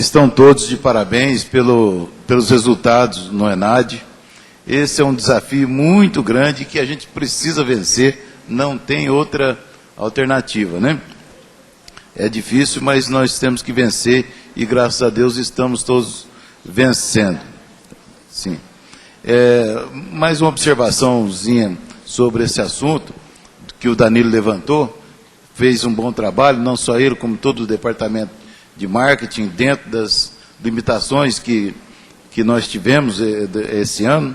Estão todos de parabéns pelos resultados no ENAD. Esse é um desafio muito grande que a gente precisa vencer, não tem outra alternativa, né? É difícil, mas nós temos que vencer e, graças a Deus, estamos todos vencendo. Sim. Mais uma observaçãozinha sobre esse assunto que o Danilo levantou. Fez um bom trabalho, não só ele, como todo o departamento de marketing, dentro das limitações que nós tivemos esse ano,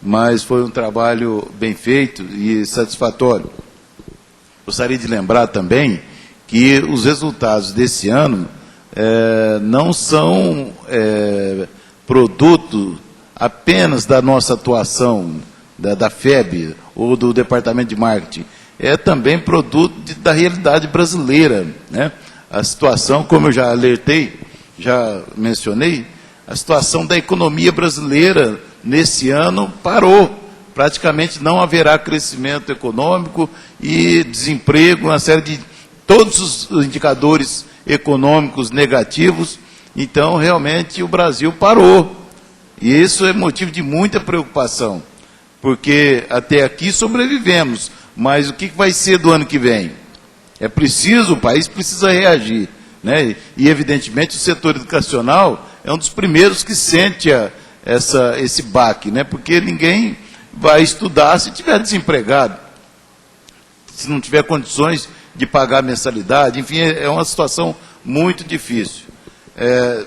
mas foi um trabalho bem feito e satisfatório. Gostaria de lembrar também que os resultados desse ano não são produto apenas da nossa atuação, da FEB ou do Departamento de Marketing, é também produto da realidade brasileira, né? A situação, como eu já alertei, já mencionei, a situação da economia brasileira nesse ano parou. Praticamente não haverá crescimento econômico e desemprego, uma série de todos os indicadores econômicos negativos. Então, realmente, o Brasil parou. E isso é motivo de muita preocupação, porque até aqui sobrevivemos, mas o que vai ser do ano que vem? É preciso, o país precisa reagir, né? E, evidentemente, o setor educacional é um dos primeiros que sente esse baque, né? Porque ninguém vai estudar se estiver desempregado, se não tiver condições de pagar a mensalidade, enfim, é uma situação muito difícil.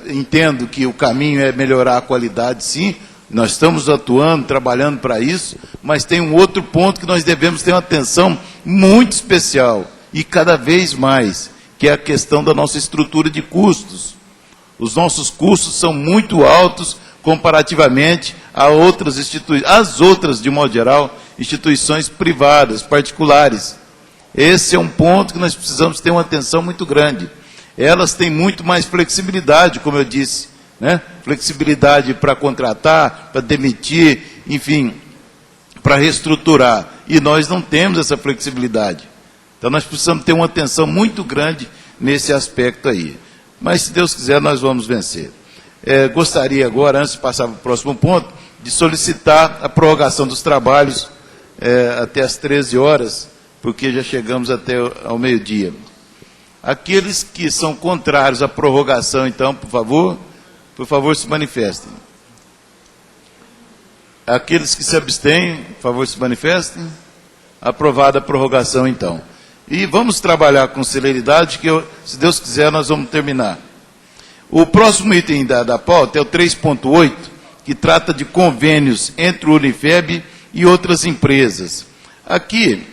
Entendo que o caminho é melhorar a qualidade, sim, nós estamos atuando, trabalhando para isso, mas tem um outro ponto que nós devemos ter uma atenção muito especial, e cada vez mais, que é a questão da nossa estrutura de custos. Os nossos custos são muito altos comparativamente a outras instituições, as outras, de modo geral, instituições privadas, particulares. Esse é um ponto que nós precisamos ter uma atenção muito grande. Elas têm muito mais flexibilidade, como eu disse, né? Flexibilidade para contratar, para demitir, enfim, para reestruturar. E nós não temos essa flexibilidade. Então, nós precisamos ter uma atenção muito grande nesse aspecto aí. Mas, se Deus quiser, nós vamos vencer. Gostaria agora, antes de passar para o próximo ponto, de solicitar a prorrogação dos trabalhos até às 13 horas, porque já chegamos até ao meio-dia. Aqueles que são contrários à prorrogação, então, por favor, se manifestem. Aqueles que se abstêm, por favor, se manifestem. Aprovada a prorrogação, então. E vamos trabalhar com celeridade, que, se Deus quiser, nós vamos terminar. O próximo item da pauta é o 3.8, que trata de convênios entre o Unifeb e outras empresas. Aqui,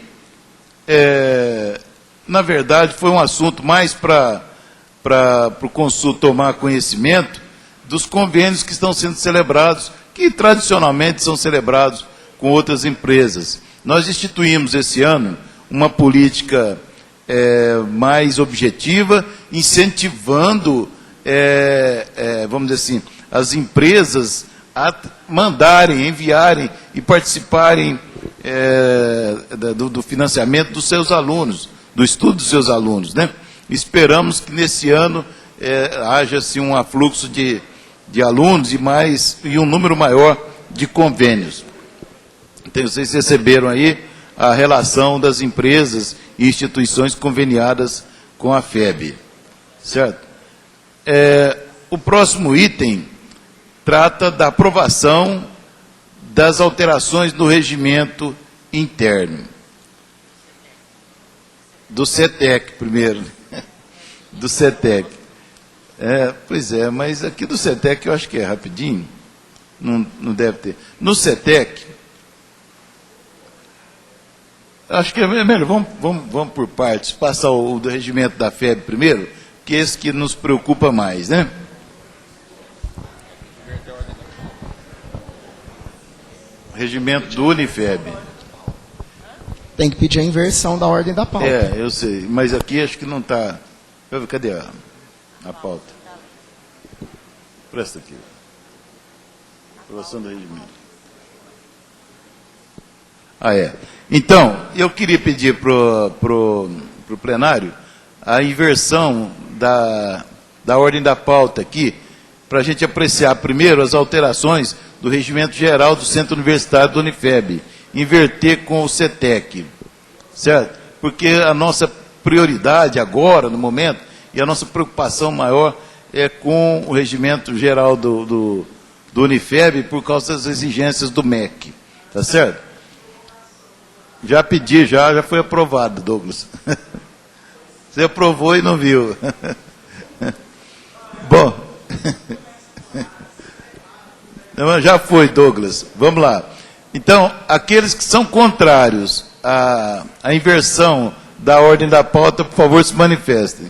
na verdade, foi um assunto mais para o Consul tomar conhecimento dos convênios que estão sendo celebrados, que tradicionalmente são celebrados com outras empresas. Nós instituímos esse ano uma política mais objetiva, incentivando, vamos dizer assim, as empresas a mandarem, enviarem e participarem do financiamento dos seus alunos, do estudo dos seus alunos, né? Esperamos que nesse ano haja assim, um afluxo de alunos e um número maior de convênios. Então, vocês receberam aí a relação das empresas e instituições conveniadas com a FEB. Certo? O próximo item trata da aprovação das alterações no regimento interno. Do CETEC, primeiro. Do CETEC. Pois é, mas aqui do CETEC eu acho que é rapidinho. Não deve ter. No CETEC, acho que é melhor, vamos por partes, passar o do regimento da FEB primeiro, que é esse que nos preocupa mais, né? Regimento do Unifeb. Tem que pedir a inversão da ordem da pauta. Eu sei, mas aqui acho que não está. Cadê a pauta? Presta aqui. Aprovação do regimento. Então, eu queria pedir para o plenário a inversão da ordem da pauta aqui, para a gente apreciar primeiro as alterações do regimento geral do Centro Universitário do Unifeb, inverter com o CETEC, certo? Porque a nossa prioridade agora, no momento, e a nossa preocupação maior é com o regimento geral do Unifeb por causa das exigências do MEC, tá certo? Já pedi, já foi aprovado, Douglas. Você aprovou e não viu. Bom, já foi, Douglas. Vamos lá. Então, aqueles que são contrários à inversão da ordem da pauta, por favor, se manifestem.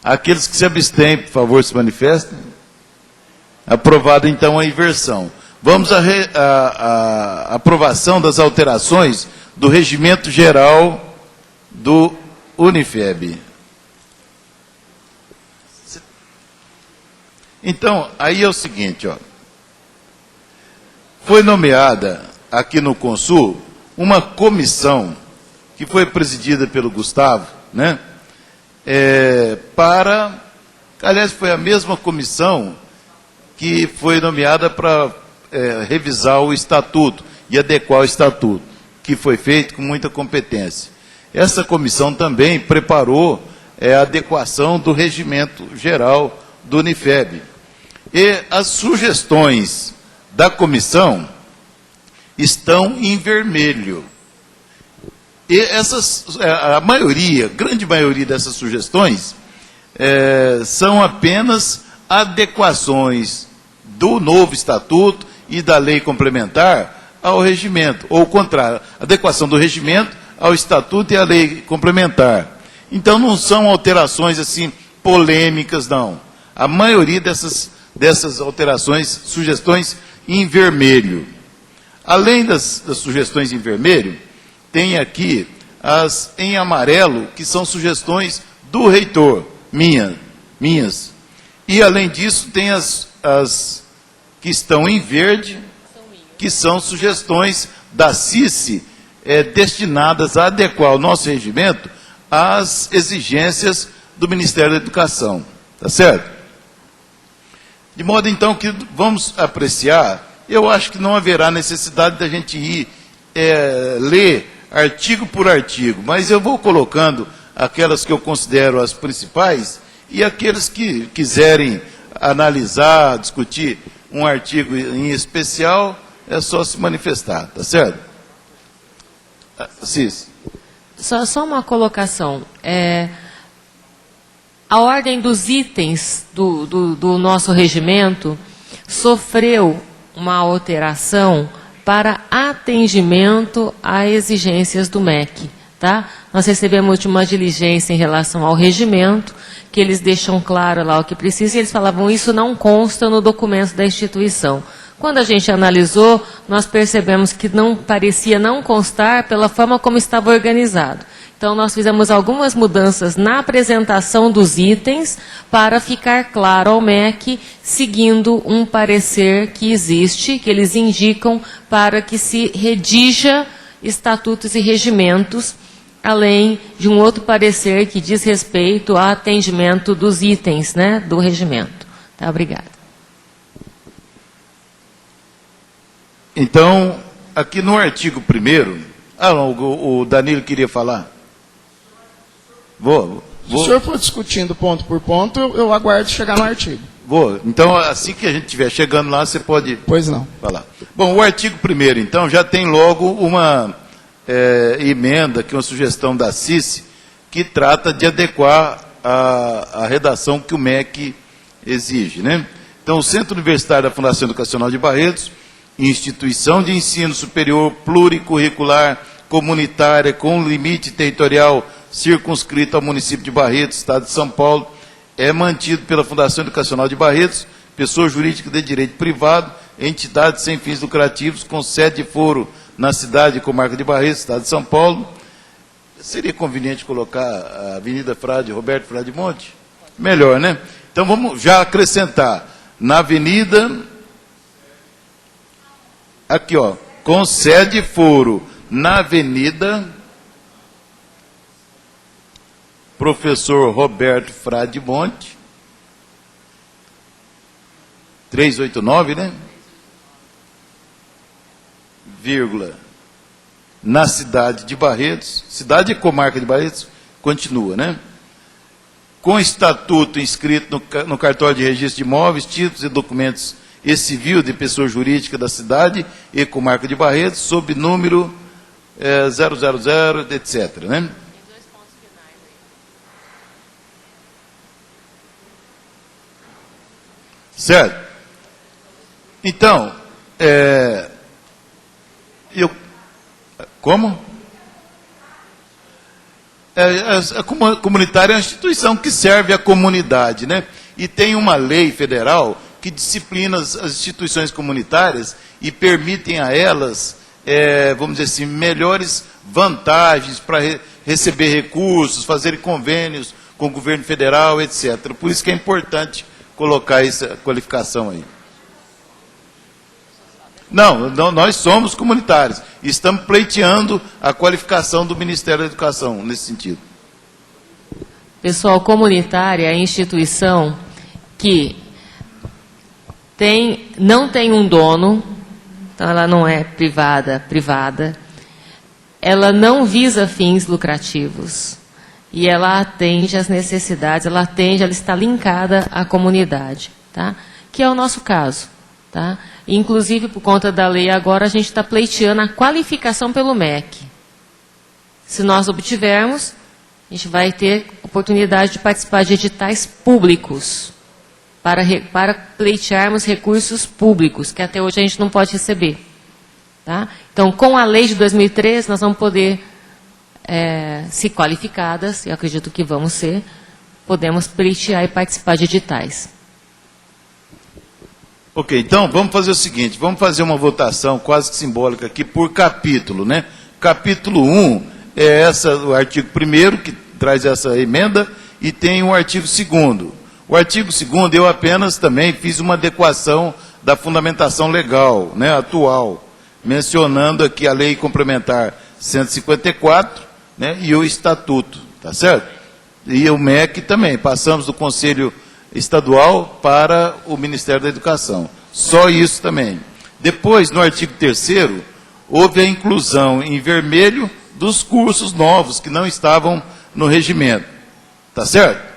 Aqueles que se abstêm, por favor, se manifestem. Aprovada, então, a inversão. Vamos à aprovação das alterações do regimento geral do Unifeb. Então, aí é o seguinte, ó. Foi nomeada aqui no Consul uma comissão que foi presidida pelo Gustavo, né? Aliás, foi a mesma comissão que foi nomeada para revisar o estatuto e adequar o estatuto, que foi feito com muita competência. Essa comissão também preparou a adequação do regimento geral do Unifeb. E as sugestões da comissão estão em vermelho. E a grande maioria dessas sugestões são apenas adequações do novo estatuto e da lei complementar ao regimento, ou o contrário, adequação do regimento ao estatuto e à lei complementar. Então não são alterações assim polêmicas, não. A maioria dessas alterações, sugestões em vermelho. Além das sugestões em vermelho, tem aqui as em amarelo, que são sugestões do reitor, minhas. E, além disso, tem as que estão em verde, que são sugestões da CICE, destinadas a adequar o nosso regimento às exigências do Ministério da Educação. Tá certo? De modo, então, que vamos apreciar, eu acho que não haverá necessidade da gente ir ler artigo por artigo, mas eu vou colocando aquelas que eu considero as principais e aqueles que quiserem analisar, discutir um artigo em especial, é só se manifestar, tá certo? Cis. Só uma colocação. A ordem dos itens do nosso regimento sofreu uma alteração para atendimento a exigências do MEC. Tá? Nós recebemos uma diligência em relação ao regimento, que eles deixam claro lá o que precisa, e eles falavam, isso não consta no documento da instituição. Quando a gente analisou, nós percebemos que não parecia não constar pela forma como estava organizado. Então, nós fizemos algumas mudanças na apresentação dos itens para ficar claro ao MEC, seguindo um parecer que existe, que eles indicam para que se redija estatutos e regimentos, além de um outro parecer que diz respeito ao atendimento dos itens, né, do regimento. Tá, obrigada. Então, aqui no artigo 1º... o Danilo queria falar. Vou. Se o senhor for discutindo ponto por ponto, eu aguardo chegar no artigo. Vou. Então, assim que a gente estiver chegando lá, você pode... Pois não. Falar. Bom, o artigo 1º, então, já tem logo uma emenda, que é uma sugestão da CICE, que trata de adequar a redação que o MEC exige, né? Então, o Centro Universitário da Fundação Educacional de Barretos, instituição de ensino superior pluricurricular comunitária com limite territorial circunscrito ao município de Barretos, Estado de São Paulo, é mantido pela Fundação Educacional de Barretos, pessoa jurídica de direito privado, entidade sem fins lucrativos, com sede e foro na cidade e comarca de Barretos, Estado de São Paulo. Seria conveniente colocar a Avenida Roberto Frade Monte? Melhor, né? Então, vamos já acrescentar na Avenida... Aqui, ó, com sede e foro na Avenida professor Roberto Fradimonte, 389, né? Vírgula, na cidade de Barretos, cidade e comarca de Barretos, continua, né? Com estatuto inscrito no cartório de registro de imóveis, títulos e documentos e civil de pessoa jurídica da cidade e comarca de Barretos, sob número 000, etc., né? Certo? Então, como? A comunitária é uma instituição que serve à comunidade, né? E tem uma lei federal que disciplina as instituições comunitárias e permitem a elas, vamos dizer assim, melhores vantagens para receber recursos, fazer convênios com o governo federal, etc. Por isso que é importante colocar essa qualificação aí. Não, nós somos comunitários. Estamos pleiteando a qualificação do Ministério da Educação, nesse sentido. Pessoal, comunitária é a instituição que não tem um dono, então ela não é privada, ela não visa fins lucrativos e ela atende às necessidades, ela está linkada à comunidade, tá? Que é o nosso caso, tá? Inclusive, por conta da lei agora, a gente está pleiteando a qualificação pelo MEC. Se nós obtivermos, a gente vai ter oportunidade de participar de editais públicos para pleitearmos recursos públicos, que até hoje a gente não pode receber. Tá? Então, com a lei de 2013, nós vamos poder, se qualificadas, eu acredito que vamos ser, podemos pleitear e participar de editais. Ok, então vamos fazer o seguinte, vamos fazer uma votação quase que simbólica aqui por capítulo, né? Capítulo 1 é o artigo 1º que traz essa emenda e tem o artigo 2º. O artigo 2º eu apenas também fiz uma adequação da fundamentação legal, né, atual, mencionando aqui a lei complementar 154, né, e o estatuto, tá certo? E o MEC também, passamos do Conselho Estadual para o Ministério da Educação. Só isso também. Depois, no artigo 3º, houve a inclusão em vermelho dos cursos novos que não estavam no regimento. Tá certo?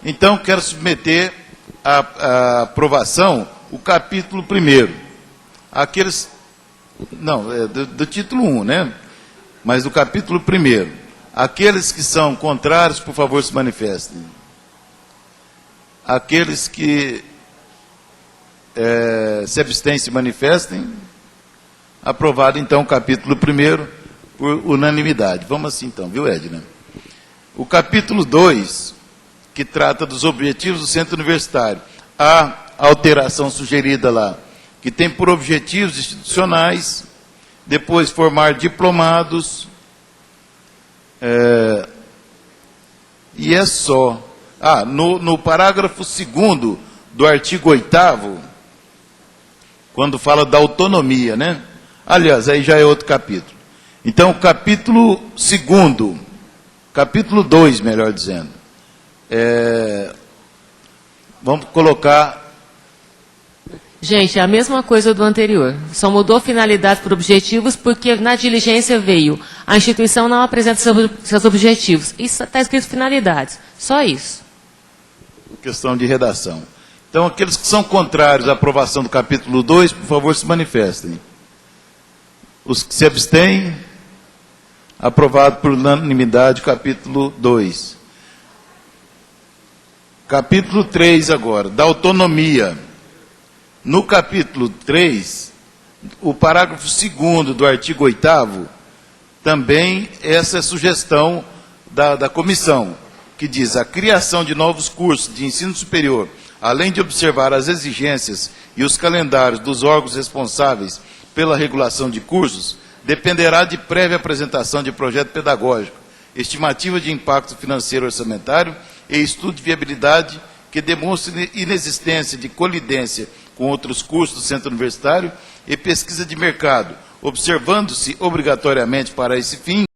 Então, quero submeter à aprovação o capítulo 1º. Aqueles... Não, do título 1, né? Mas do capítulo 1º. Aqueles que são contrários, por favor, se manifestem. Aqueles que se abstêm, se manifestem. Aprovado, então, o capítulo 1º por unanimidade. Vamos assim, então, viu, Edna? O capítulo 2, que trata dos objetivos do centro universitário. A alteração sugerida lá, que tem por objetivos institucionais, depois formar diplomados, e é só... no parágrafo 2º do artigo 8º, quando fala da autonomia, né? Aliás, aí já é outro capítulo. Então, capítulo 2º, capítulo 2, melhor dizendo, vamos colocar... Gente, é a mesma coisa do anterior. Só mudou finalidade por objetivos, porque na diligência veio. A instituição não apresenta seus objetivos. Isso está escrito finalidades. Só isso. Questão de redação. Então, aqueles que são contrários à aprovação do capítulo 2, por favor, se manifestem. Os que se abstêm, aprovado por unanimidade, capítulo 2. Capítulo 3 agora, da autonomia. No capítulo 3, o parágrafo 2º do artigo 8º, também essa é sugestão da comissão, que diz: a criação de novos cursos de ensino superior, além de observar as exigências e os calendários dos órgãos responsáveis pela regulação de cursos, dependerá de prévia apresentação de projeto pedagógico, estimativa de impacto financeiro orçamentário e estudo de viabilidade que demonstre inexistência de colidência com outros cursos do centro universitário e pesquisa de mercado, observando-se obrigatoriamente para esse fim